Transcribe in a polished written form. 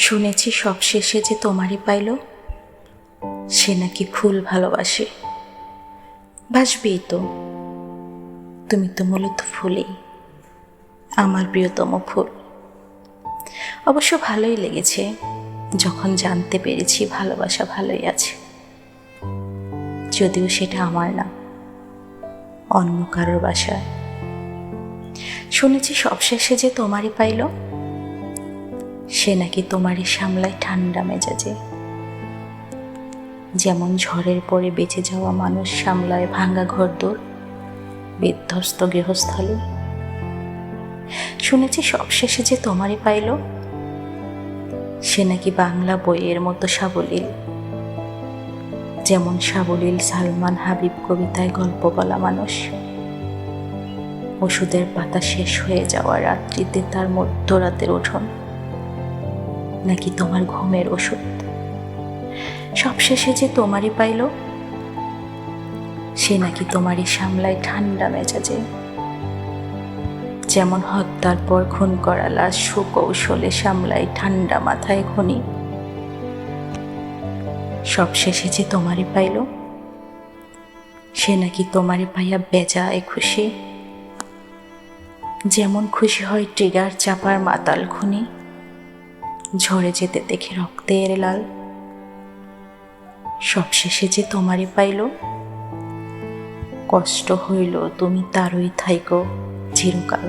শুনেছি সবশেষে যে তোমারই পাইল, সে নাকি ফুল ভালোবাসে। বাসবেই তো, তুমি তো মূলত ফুলই, আমার প্রিয়তম ফুল। অবশ্য ভালোই লেগেছে যখন জানতে পেরেছি ভালোবাসা ভালোই আছে, যদিও সেটা আমার না, অন্য কারোর বাসায়। শুনেছি সবশেষে যে তোমারই পাইল, সে নাকি তোমারই সামলায় ঠান্ডা মেজাজে, যেমন ঝড়ের পরে বেঁচে যাওয়া মানুষ সামলায় ভাঙা ঘরদোর, বিধ্বস্ত গৃহস্থলে। শুনেছি সবশেষে যে তোমারই পাইল, সে নাকি বাংলা বইয়ের মতো সাবলীল, যেমন সাবলীল সালমান হাবিব কবিতায় গল্প বলা মানুষ। ওষুধের পাতা শেষ হয়ে যাওয়া রাত্রিতে তার মধ্যরাতের উঠোন নাকি তোমার ঘুমের ওষুধ। সবশেষে যে তোমারই পাইল, সে নাকি তোমারই সামলায় ঠান্ডা মেজাজে, যেমন হত্যার পর খুন করা লাশ সুকৌশলে সামলায় ঠান্ডা মাথায় খনি। সবশেষে যে তোমারই পাইল, সে নাকি তোমারই পাইয়া বেজায় খুশি, যেমন খুশি হয় ট্রিগার চাপার মাতাল খুনি ঝরে যেতে দেখে রক্তের লাল। সবশেষে যে তোমারই পাইল, কষ্ট হইল তুমি তারই থাইকো চিরকাল।